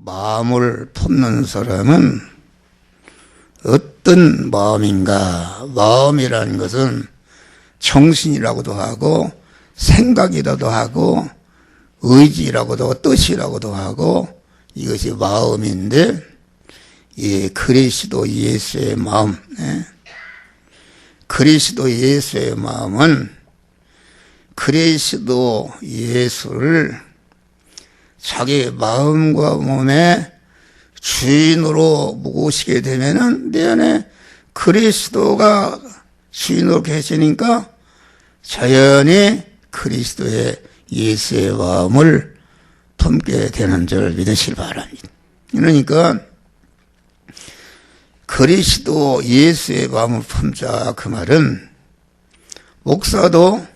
마음을 품는 사람은 어떤 마음인가? 마음이라는 것은 정신이라고도 하고 생각이라도 하고 의지라고도 하고 뜻이라고도 하고 이것이 마음인데, 이 그리스도 예수의 마음, 그리스도 예수의 마음은 그리스도 예수를 자기 마음과 몸의 주인으로 모시게 되면은 내 안에 그리스도가 주인으로 계시니까 자연히 그리스도의 예수의 마음을 품게 되는 줄 믿으시기 바랍니다. 그러니까 그리스도 예수의 마음을 품자, 그 말은 목사도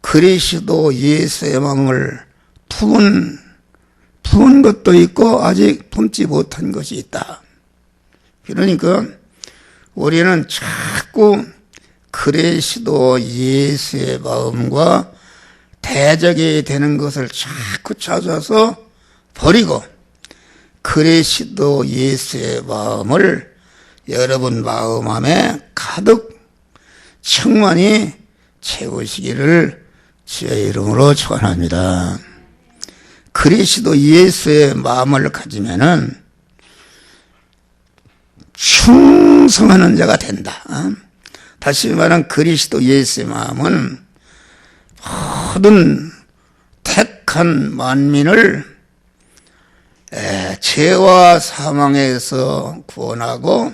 그리스도 예수의 마음을 품은 것도 있고 아직 품지 못한 것이 있다. 그러니까 우리는 자꾸 그리스도 예수의 마음과 대적이 되는 것을 자꾸 찾아서 버리고 그리스도 예수의 마음을 여러분 마음 안에 가득 충만히 채우시기를 주의 이름으로 축원합니다. 그리스도 예수의 마음을 가지면은 충성하는 자가 된다. 다시 말하면 그리스도 예수의 마음은 모든 택한 만민을 죄와 사망에서 구원하고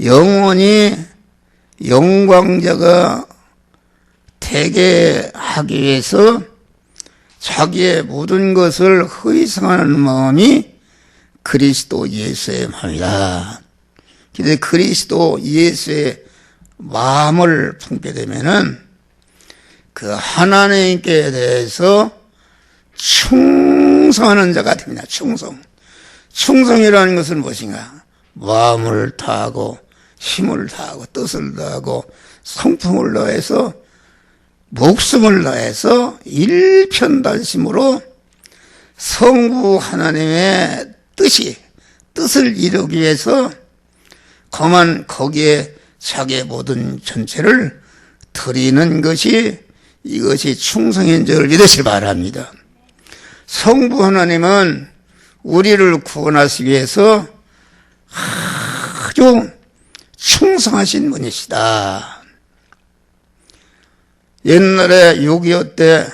영원히 영광자가 되게 하기 위해서 자기의 모든 것을 희생하는 마음이 그리스도 예수의 마음이다. 그런데 그리스도 예수의 마음을 품게 되면은 그 하나님께 대해서 충성하는 자가 됩니다. 충성이라는 것은 무엇인가? 마음을 다하고 힘을 다하고 뜻을 다하고 성품을 다해서 목숨을 다해서 일편단심으로 성부 하나님의 뜻을 이루기 위해서 거기에 자기의 모든 전체를 드리는 것이 이것이 충성인 줄 믿으시기 바랍니다. 성부 하나님은 우리를 구원하시기 위해서 아주 충성하신 분이시다. 옛날에 6.25 때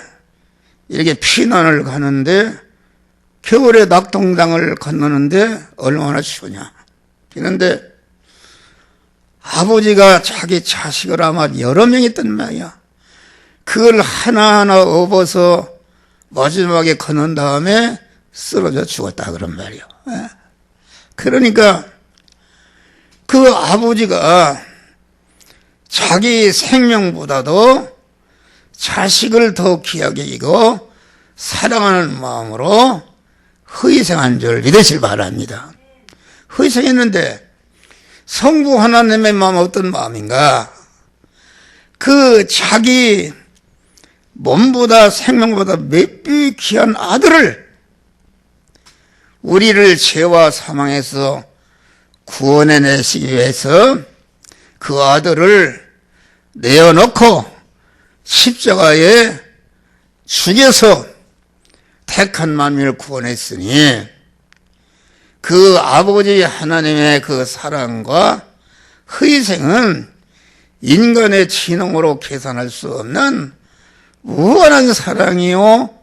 이렇게 피난을 가는데 겨울에 낙동강을 건너는데 얼마나 추우냐. 그런데 아버지가 자기 자식을 아마 여러 명 있단 말이야. 그걸 하나하나 업어서 마지막에 건넌 다음에 쓰러져 죽었다 그런 말이야. 그러니까 그 아버지가 자기 생명보다도 자식을 더 귀하게 여기고 사랑하는 마음으로 희생한 줄 믿으시길 바랍니다. 희생했는데 성부 하나님의 마음은 어떤 마음인가? 그 자기 몸보다 생명보다 몇 배 귀한 아들을 우리를 죄와 사망에서 구원해내시기 위해서 그 아들을 내어놓고 십자가에 죽여서 택한 만민을 구원했으니 그 아버지 하나님의 그 사랑과 희생은 인간의 지능으로 계산할 수 없는 무한한 사랑이요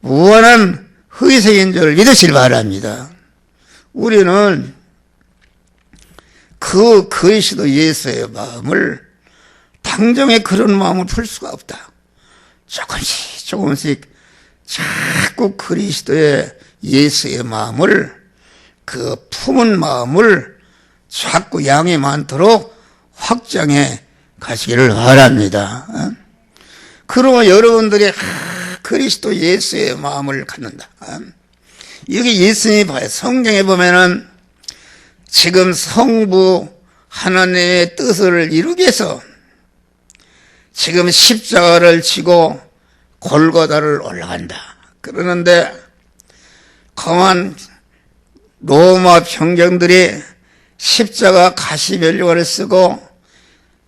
무한한 희생인 줄 믿으시길 바랍니다. 우리는 그 그리스도 예수의 마음을 당장에 그런 마음을 풀 수가 없다. 조금씩 자꾸 그리스도의 예수의 마음을 그 품은 마음을 자꾸 양이 많도록 확장해 가시기를 바랍니다. 그러면 여러분들이 그리스도 예수의 마음을 갖는다. 여기 예수님이 봐요. 성경에 보면은 지금 성부 하나님의 뜻을 이루기 위해서 지금 십자가를 지고 골고다를 올라간다. 그러는데 그만 로마 병정들이 십자가 가시면류관을 쓰고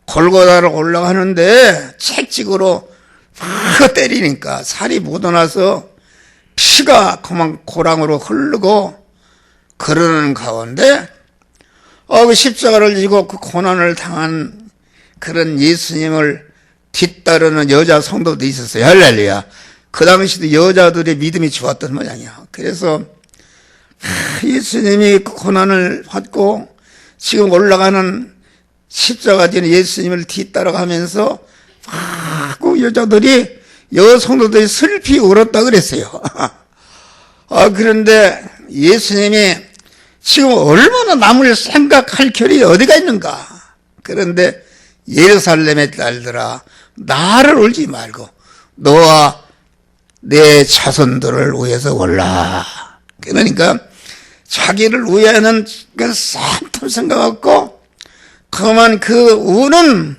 골고다로 올라가는데 채찍으로 막 때리니까 살이 묻어나서 피가 그만 고랑으로 흐르고 그러는 가운데 그 십자가를 지고 그 고난을 당한 그런 예수님을 뒤따르는 여자 성도도 있었어요. 할렐루야. 그 당시도 여자들의 믿음이 좋았던 모양이야. 그래서 예수님이 그 고난을 받고 지금 올라가는 십자가 지는 예수님을 뒤따라가면서 그 여자들이 여성도들이 슬피 울었다 그랬어요. 그런데 예수님이 지금 얼마나 남을 생각할 겨를이 어디가 있는가. 그런데 예루살렘의 딸들아, 나를 울지 말고 너와 내 자손들을 위해서 울라. 그러니까 자기를 위하는 그 산뜻 생각하고 그만 그 우는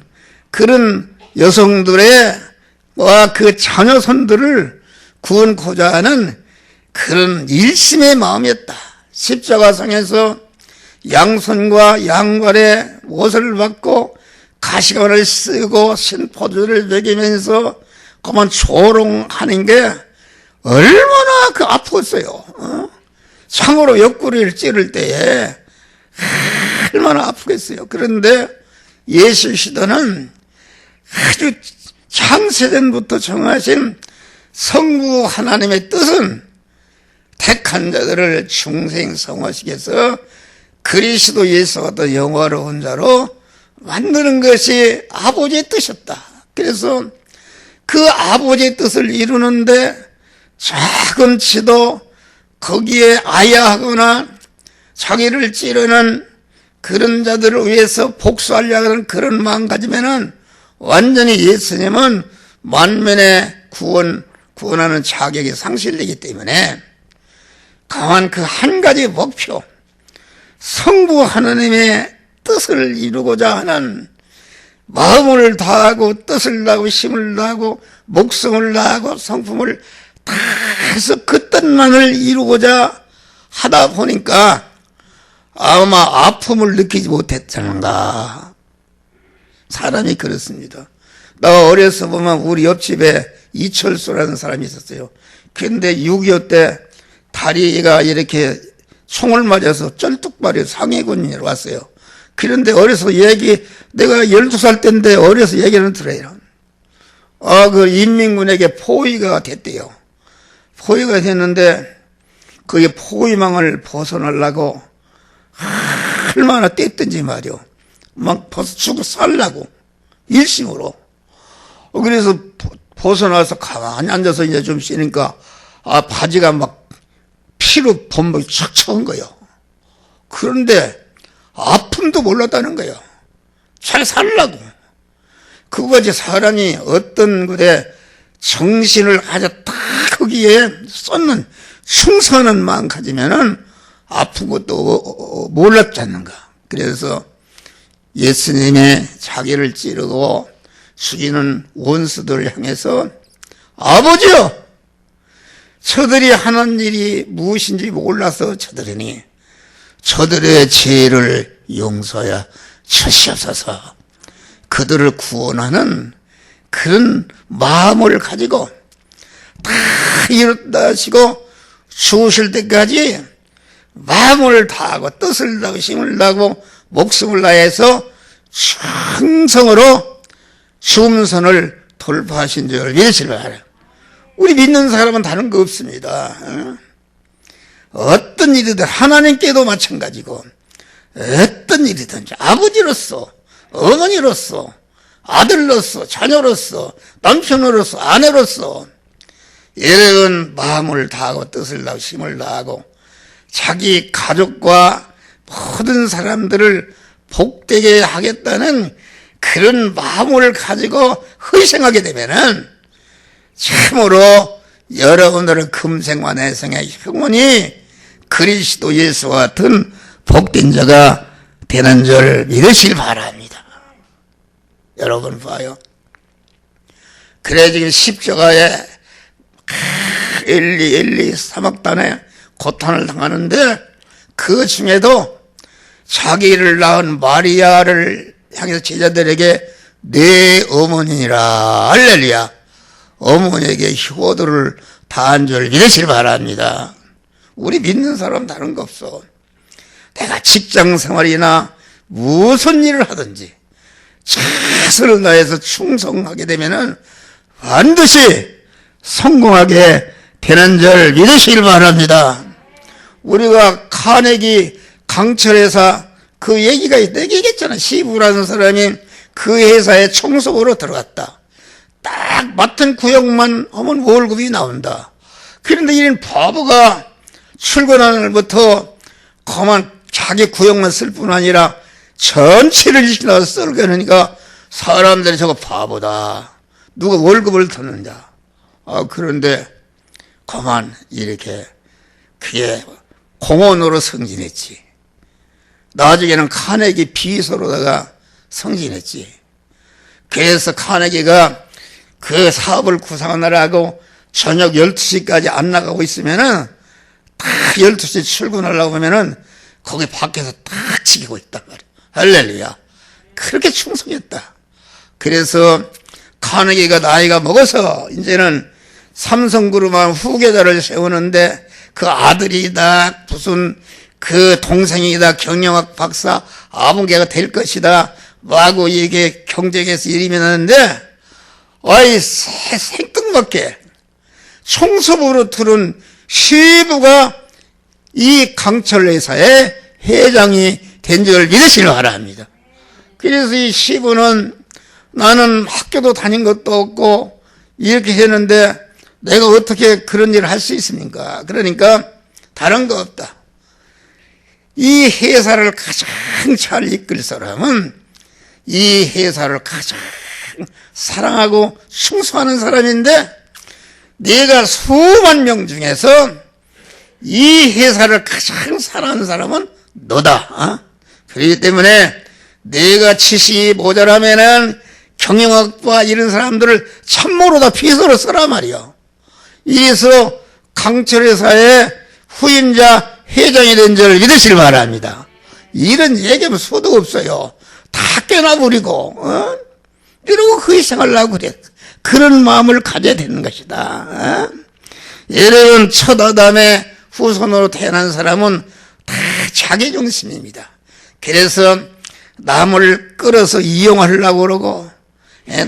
그런 여성들의 그 자녀손들을 구원코자 하는 그런 일심의 마음이었다. 십자가상에서 양손과 양발에 옷을 받고 가시관을 쓰고 신포도를 먹이면서 그만 조롱하는 게 얼마나 그 아팠어요. 창으로 옆구리를 찌를 때에 얼마나 아프겠어요. 그런데 예수 시대는 아주 창세전부터 정하신 성부 하나님의 뜻은 택한 자들을 중생성화시켜서 그리스도 예수 같은 영화로운 자로 만드는 것이 아버지의 뜻이었다. 그래서 그 아버지의 뜻을 이루는데 조금치도 거기에 아야하거나 자기를 찌르는 그런 자들을 위해서 복수하려고 하는 그런 마음 가지면은 완전히 예수님은 만면의 구원하는 자격이 상실되기 때문에 강한 그 한 가지 목표, 성부 하나님의 뜻을 이루고자 하는 마음을 다하고 뜻을 다하고 힘을 다하고 목숨을 다하고 성품을 다 해서 그 뜻만을 이루고자 하다 보니까 아마 아픔을 느끼지 못했잖아. 사람이 그렇습니다. 나 어려서 보면 우리 옆집에 이철수라는 사람이 있었어요. 그런데 6.25 때 다리가 이렇게 총을 맞아서 쩔뚝발이 상해군인으로 왔어요. 그런데 어려서 내가 12살 때인데 어려서 얘기는 들어요. 그 인민군에게 포위가 됐대요. 포위가 됐는데 그게 포위망을 벗어나려고 얼마나 뗐든지 말이요. 막 죽어 살라고 일심으로. 그래서 벗어나서 가만히 앉아서 이제 좀 쉬니까 바지가 막 피로 범벅이 척 쳐온 거예요. 그런데 아픔도 몰랐다는 거예요. 잘 살라고. 그거지 사람이 어떤 곳에 정신을 아주 딱 거기에 쏟는 충성하는 마음 가지면은 아픈 것도 몰랐지 않는가. 그래서 예수님의 자기를 찌르고 죽이는 원수들을 향해서 아버지요! 저들이 하는 일이 무엇인지 몰라서 저들의 죄를 용서하여 주시옵소서. 그들을 구원하는 그런 마음을 가지고 다 이뤘다 하시고 죽으실 때까지 마음을 다하고 뜻을 다하고 힘을 다하고 목숨을 다해서 충성으로 죽음선을 돌파하신 줄 믿으시길 바라요. 우리 믿는 사람은 다른 거 없습니다. 어떤 일이든 하나님께도 마찬가지고 어떤 일이든지 아버지로서 어머니로서 아들로서 자녀로서 남편으로서 아내로서 여러분 마음을 다하고 뜻을 다하고 힘을 다하고 자기 가족과 모든 사람들을 복되게 하겠다는 그런 마음을 가지고 희생하게 되면은 참으로 여러분들의 금생과 내생의 영원히 그리스도 예수와 같은 복된 자가 되는 줄 믿으시길 바랍니다. 여러분 봐요. 그래 지금 십자가에 엘리 사막단에 고탄을 당하는데 그 중에도 자기를 낳은 마리아를 향해서 제자들에게 내 어머니라 할렐루야 어머니에게 효도를 다한 줄 믿으시기 바랍니다. 우리 믿는 사람 다른 거 없어. 내가 직장 생활이나 무슨 일을 하든지 최선을 다해서 충성하게 되면은 반드시 성공하게 되는 줄 믿으시길 바랍니다. 우리가 카네기 강철회사 그 얘기가 내가 얘기했잖아. 시부라는 사람이 그 회사에 총수로 들어갔다. 딱 맡은 구역만 하면 월급이 나온다. 그런데 이런 바보가 출근하는 날부터 그만 자기 구역만 쓸 뿐 아니라 전체를 지나서 썰게 하니까 사람들이 저거 바보다. 누가 월급을 탔느냐. 그런데 그만 이렇게 그게 공원으로 승진했지. 나중에는 카네기 비서로다가 승진했지. 그래서 카네기가 그 사업을 구상하느라고 저녁 12시까지 안 나가고 있으면은 딱 12시 출근하려고 하면은 거기 밖에서 딱 지키고 있단 말이야. 할렐루야. 그렇게 충성했다. 그래서 카네기가 나이가 먹어서 이제는 삼성그룹만 후계자를 세우는데 그 아들이다 무슨 그 동생이다 경영학 박사 아무개가 될 것이다 하고 이게 경쟁에서 이름이 나는데 아이 생뚱맞게 총수부로 들은 시부가 이 강철회사의 회장이 된 줄 믿으시길 바랍니다. 그래서 이 시부는 나는 학교도 다닌 것도 없고 이렇게 했는데 내가 어떻게 그런 일을 할 수 있습니까? 그러니까 다른 거 없다. 이 회사를 가장 잘 이끌 사람은 이 회사를 가장 사랑하고 충성하는 사람인데 내가 수만 명 중에서 이 회사를 가장 사랑하는 사람은 너다. 그렇기 때문에 내가 지식이 모자라면은 경영학과 이런 사람들을 참모로다 비서로 쓰라 말이야. 이래서 강철회사의 후임자 회장이 된 줄 믿으시길 바랍니다. 이런 얘기하면 수도 없어요. 다 깨놔버리고 이러고 그 생활하고 그래. 그런 마음을 가져야 되는 것이다. 여러분 첫 아담의 후손으로 태어난 사람은 다 자기중심입니다. 그래서 남을 끌어서 이용하려고 그러고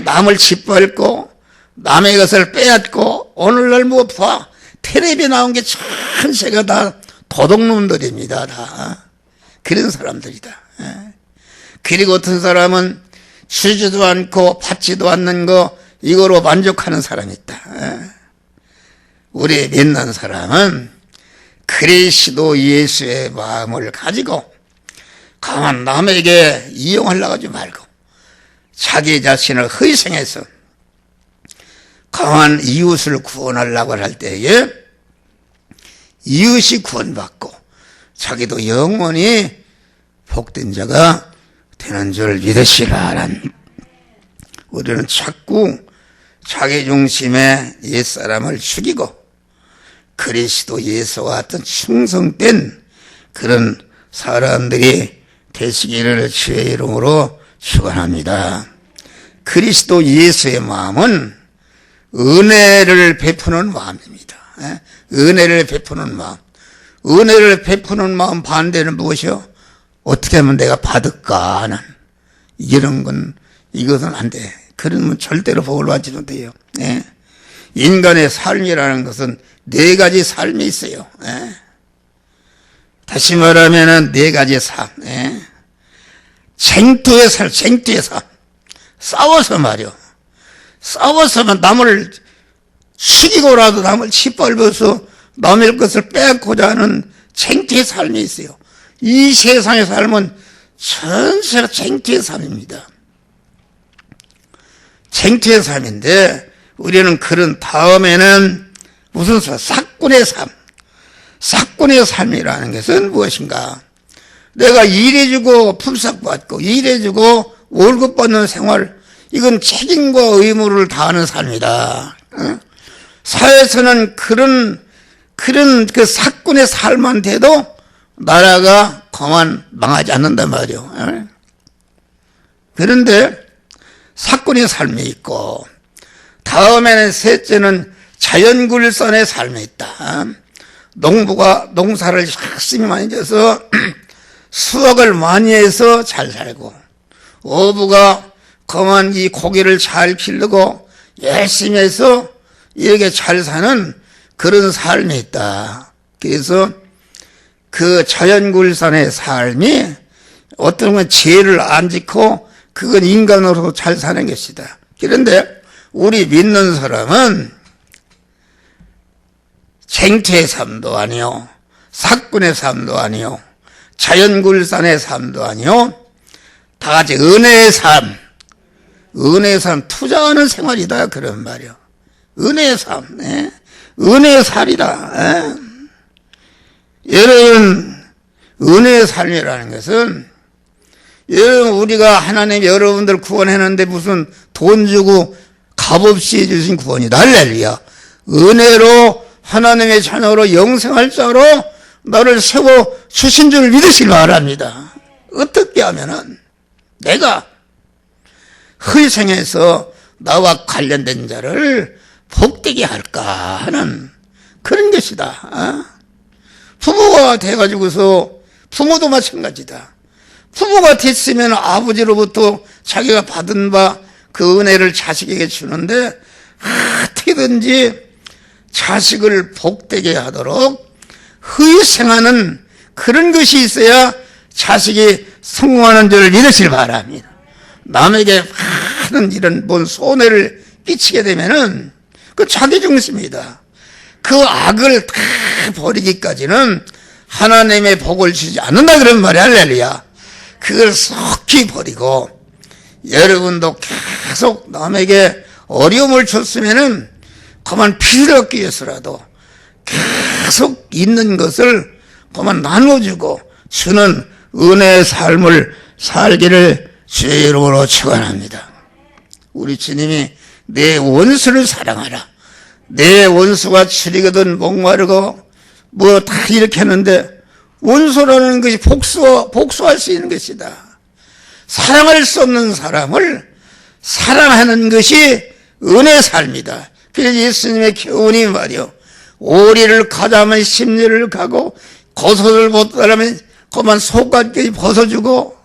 남을 짓밟고 남의 것을 빼앗고 오늘날 뭐 봐. 텔레비에 나온 게 전체가 다 도둑놈들입니다. 다 그런 사람들이다. 그리고 어떤 사람은 주지도 않고 받지도 않는 거 이거로 만족하는 사람이 있다. 우리 믿는 사람은 그리스도 예수의 마음을 가지고 가만 남에게 이용하려고 하지 말고 자기 자신을 희생해서 강한 이웃을 구원하려고 할 때에 이웃이 구원받고 자기도 영원히 복된 자가 되는 줄 믿으시라. 우리는 자꾸 자기 중심의 옛사람을 죽이고 그리스도 예수와 같은 충성된 그런 사람들이 되시기를 주의 이름으로 축원합니다. 그리스도 예수의 마음은 은혜를 베푸는 마음입니다. 은혜를 베푸는 마음. 은혜를 베푸는 마음 반대는 무엇이요? 어떻게 하면 내가 받을까 하는 이런 건 이것은 안 돼. 그러면 절대로 복을 받지 못해요. 인간의 삶이라는 것은 네 가지 삶이 있어요. 다시 말하면 네 가지 삶. 쟁투의 삶, 쟁투의 삶. 싸워서 말이요. 싸워서만 남을 죽이고라도 남을 짓밟아서 남의 것을 빼앗고자 하는 쟁투의 삶이 있어요. 이 세상의 삶은 전체가 쟁투의 삶입니다. 쟁투의 삶인데 우리는 그런 다음에는 무슨 사꾼의 삶. 사꾼의 삶이라는 것은 무엇인가? 내가 일해주고 품삯받고 일해주고 월급 받는 생활, 이건 책임과 의무를 다하는 삶이다. 사회에서는 그런 그런 그 사꾼의 삶한테도 나라가 그만 망하지 않는단 말이요. 그런데 사꾼의 삶이 있고, 다음에는 셋째는 자연굴선의 삶이 있다. 농부가 농사를 열심히 많이 져서 수확을 많이 해서 잘 살고, 어부가 그만 이 고기를 잘 기르고 열심히 해서 이렇게 잘 사는 그런 삶이 있다. 그래서 그 자연굴선의 삶이 어떤 건 죄를 안 짓고 그건 인간으로 잘 사는 것이다. 그런데 우리 믿는 사람은 쟁취의 삶도 아니요, 사꾼의 삶도 아니요, 자연굴선의 삶도 아니요, 다 같이 은혜의 삶, 은혜의 삶, 투자하는 생활이다, 그런 말이요. 은혜의 삶, 은혜의 살이다. 여러분, 은혜의 삶이라는 것은, 여러분, 우리가 하나님 여러분들 구원했는데 무슨 돈 주고 값없이 해주신 구원이다. 할렐루야. 은혜로 하나님의 자녀로 영생할 자로 나를 세워 주신 줄 믿으시기 바랍니다. 어떻게 하면은 내가 희생해서 나와 관련된 자를 복되게 할까 하는 그런 것이다. 부모가 돼가지고서, 부모도 마찬가지다. 부모가 됐으면 아버지로부터 자기가 받은 바 그 은혜를 자식에게 주는데, 어떻게든지 자식을 복되게 하도록 희생하는 그런 것이 있어야 자식이 성공하는 줄 믿으시길 바랍니다. 남에게 많은 이런 뭔 손해를 끼치게 되면은 그 자기 중심이다. 그 악을 다 버리기까지는 하나님의 복을 주지 않는다, 그런 말이 할렐루야. 그걸 속히 버리고, 여러분도 계속 남에게 어려움을 줬으면은 그만 피를 얻기 위해서라도 계속 있는 것을 그만 나눠주고 주는 은혜의 삶을 살기를 주의 이름으로 축원합니다. 우리 주님이 내 원수를 사랑하라. 내 원수가 줄이거든 목마르고 뭐 다 이렇게 하는데, 원수라는 것이 복수할 수 있는 것이다. 사랑할 수 없는 사람을 사랑하는 것이 은혜의 삶이다. 그래서 예수님의 교훈이 말이요, 오리를 가자면 심리를 가고 겉옷을 벗다라면 그만 속까지 벗어주고,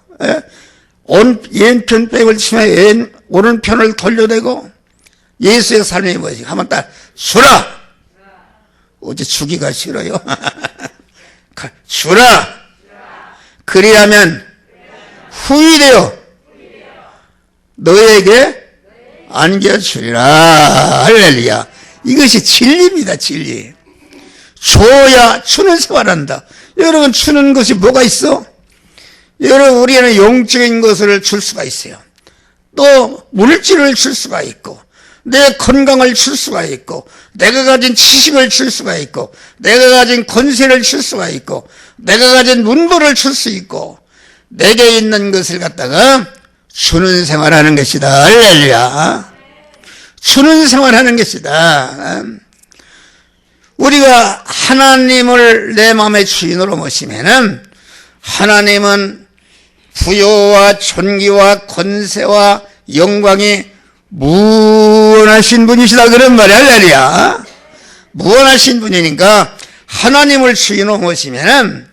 왼편 백을 치면 오른편을 돌려대고, 예수의 삶이 뭐지? 한번 딱 주라. 어제 주기가 싫어요. 주라. 그리하면 후일되어 너에게 안겨주리라. 할렐루야. 이것이 진리입니다, 진리. 줘야 주는 생활한다. 여러분, 주는 것이 뭐가 있어? 여러분, 우리는 영적인 것을 줄 수가 있어요. 또 물질을 줄 수가 있고, 내 건강을 줄 수가 있고, 내가 가진 지식을 줄 수가 있고, 내가 가진 권세를 줄 수가 있고, 내가 가진 문도를 줄 수 있고, 내게 있는 것을 갖다가 주는 생활하는 것이다. 할렐루야. 주는 생활하는 것이다. 우리가 하나님을 내 마음의 주인으로 모시면은, 하나님은 부요와 존귀와 권세와 영광이 무한하신 분이시다, 그런 말이야. 할렐루야. 무한하신 분이니까 하나님을 주인으로 모시면은,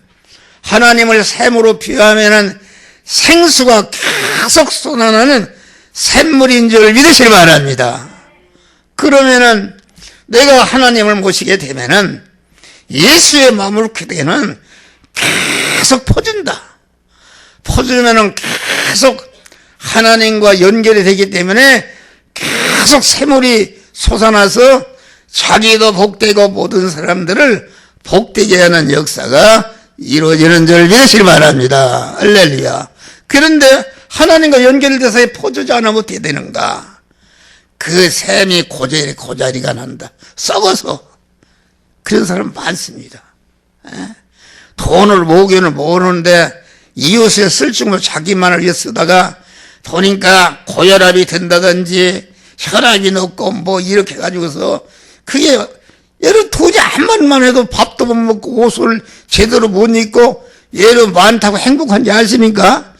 하나님을 샘으로 비유하면은 생수가 계속 쏟아나는 샘물인 줄 믿으시기 바랍니다. 그러면은 내가 하나님을 모시게 되면은 예수의 마음을 얻게 되면 계속 퍼진다. 퍼지면은 계속 하나님과 연결이 되기 때문에 계속 샘물이 솟아나서 자기도 복되고 모든 사람들을 복되게 하는 역사가 이루어지는 줄 믿으시기 바랍니다. 할렐루야. 그런데 하나님과 연결돼서 퍼지지 않으면 어떻게 되는가? 그 샘이 고자리가 난다. 썩어서. 그런 사람 많습니다. 돈을 모으는데 이웃에 쓸 정도 자기만을 위해 쓰다가 보니까 고혈압이 된다든지 혈압이 높고 뭐 이렇게 해가지고서 그게 얘는 도저히 한 번만 해도 밥도 못 먹고 옷을 제대로 못 입고 얘는 많다고 행복한지 아십니까?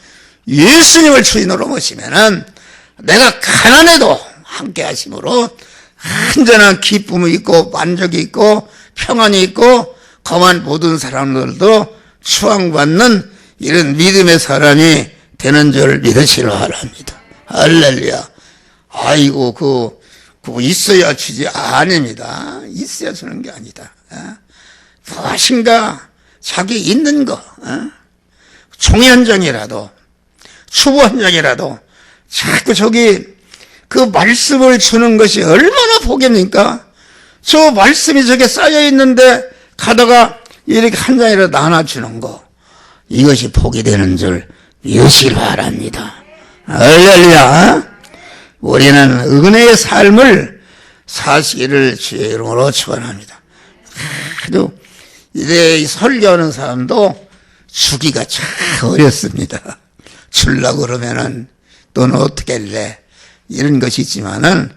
예수님을 주인으로 모시면은 내가 가난해도 함께 하심으로 한전한 기쁨이 있고 만족이 있고 평안이 있고 거만 모든 사람들도 추앙받는 이런 믿음의 사람이 되는 줄 믿으시기 바랍니다. 할렐루야. 아이고 그거 있어야 주지 아닙니다. 있어야 주는 게 아니다. 무엇인가 자기 있는 거 종이 한 장이라도 추부 한 장이라도 자꾸 그 말씀을 주는 것이 얼마나 복입니까? 저 말씀이 저게 쌓여 있는데 가다가 이렇게 한 장이라도 나눠주는 거, 이것이 복이 되는 줄 믿으시기 바랍니다. 할렐루야. 우리는 은혜의 삶을 사시기를 주의 이름으로 축원합니다. 아주 이래 설교하는 사람도 주기가 참 어렵습니다. 주려고 그러면은 너는 어떻게 할래? 이런 것이 있지만은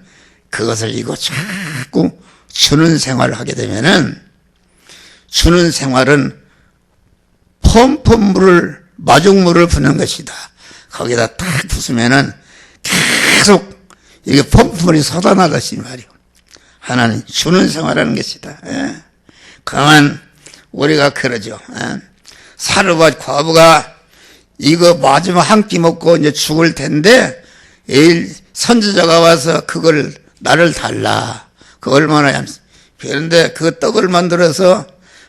그것을 이거 자꾸 주는 생활을 하게 되면은, 주는 생활은 펌프물을 마중물을 부는 것이다. 거기다 딱 부수면은 계속 이게 펌프물이 쏟아나듯이 말이요. 하나는 주는 생활하는 것이다. 그러면 우리가 그러죠. 사르밧 과부가 이거 마지막 한 끼 먹고 이제 죽을 텐데 선지자가 와서 그걸 나를 달라. 그 얼마나 얌스. 그런데 그 떡을 만들어서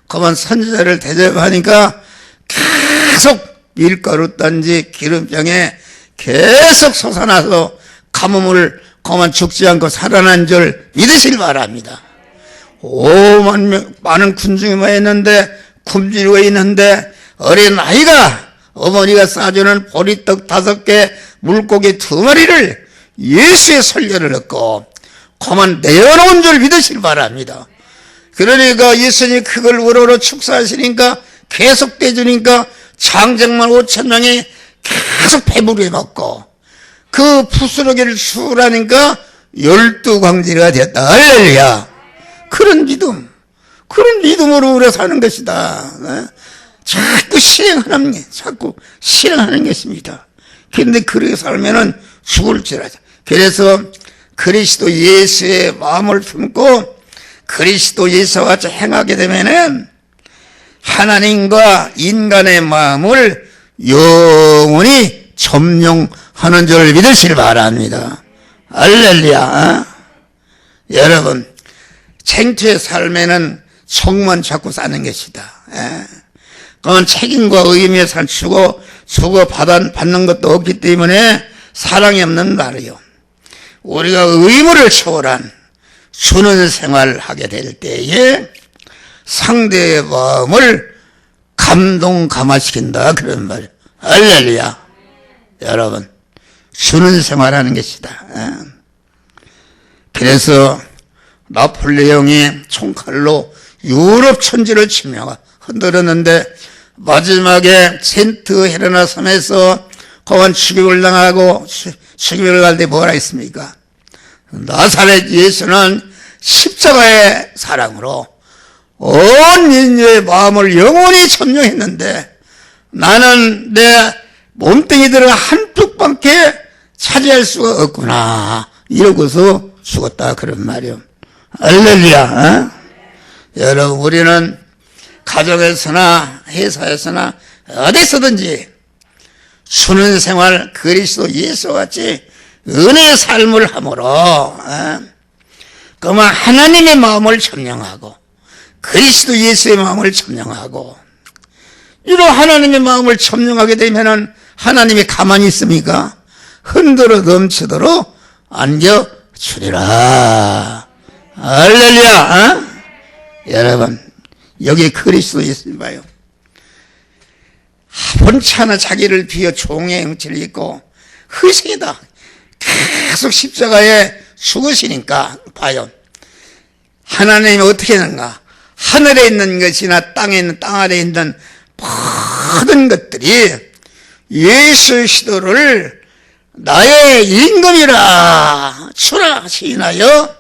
그만 선지자를 대접하니까 계속 밀가루 단지 기름병에 계속 솟아나서 가뭄을 그만 죽지 않고 살아난 줄 믿으실 바랍니다. 5만 명 많은 군중이 모였는데 굶주리고 있는데 어린 아이가 어머니가 싸주는 보리떡 5개 물고기 2마리를 예수의 설교를 듣고 그만 내어놓은 줄 믿으실 바랍니다. 그러니까 예수님이 그걸 우러러 축사하시니까 계속 떼주니까 장정만 5,000명이 계속 배부르게 먹고 그 부스러기를 수라니까 12광지가 됐다. 할렐루야. 그런 믿음으로 우리가 사는 것이다. 자꾸 실행하는 것입니다. 그런데 그렇게 살면은 죽을지라도. 그래서 그리스도 예수의 마음을 품고 그리스도 예수와 같이 행하게 되면은 하나님과 인간의 마음을 영원히 점령하는 줄 믿으시길 바랍니다. 할렐루야. 여러분, 생태의 삶에는 속만 잡고 사는 것이다. 그건 책임과 의미에 살추고 주고 받는 것도 없기 때문에 사랑이 없는 말이요. 우리가 의무를 초월한 주는 생활을 하게 될 때에 상대의 마음을 감동감화시킨다. 그런 말이에요. 할렐루야. 여러분, 주는 생활하는 것이다. 그래서 나폴레옹이 총칼로 유럽 천지를 흔들었는데 마지막에 센트 헤레나 섬에서 거한 죽임을 당하고 죽임을 갈 때 뭐라 했습니까? 나사렛 예수는 십자가의 사랑으로 온 인류의 마음을 영원히 점령했는데 나는 내 몸뚱이들을 한 뚝밖에 차지할 수가 없구나. 이러고서 죽었다. 그런 말이요. 할렐루야. 여러분, 우리는 가정에서나 회사에서나 어디서든지 주는 생활 그리스도 예수와 같이 은혜의 삶을 함으로 그만 하나님의 마음을 점령하고 그리스도 예수의 마음을 점령하고, 이런 하나님의 마음을 점령하게 되면은 하나님이 가만히 있습니까? 흔들어 넘치도록 안겨주리라. 할렐루야. 여러분, 여기 그리스도 예수님 봐요. 본치 않아 자기를 비워 종의 형체를 입고 희생이다. 계속 십자가에 죽으시니까 봐요. 하나님이 어떻게 하는가? 하늘에 있는 것이나 땅에 있는 땅 아래에 있는 모든 것들이 예수 시도를 나의 임금이라 주라 시인하여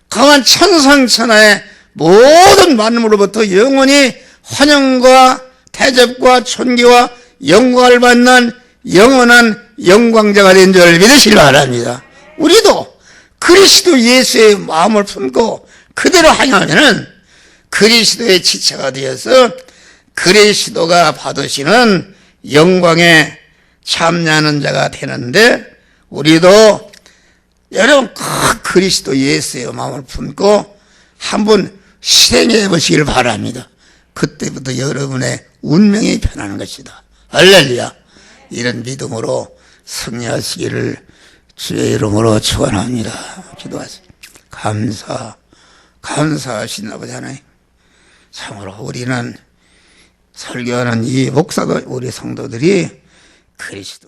강한 천상천하의 모든 만물로부터 영원히 환영과 대접과 존귀와 영광을 받는 영원한 영광자가 된 줄 믿으시기 바랍니다. 우리도 그리스도 예수의 마음을 품고 그대로 행하면은 그리스도의 지체가 되어서 그리스도가 받으시는 영광에 참여하는 자가 되는데, 우리도 여러분 그리스도 예수의 마음을 품고 한번 실행해 보시길 바랍니다. 그때부터 여러분의 운명이 변하는 것이다. 할렐루야. 이런 믿음으로 승리하시기를 주의 이름으로 축원합니다. 기도하세요. 감사하신 아버지 하나님, 참으로 우리는 설교하는 이 목사도 우리 성도들이 그리스도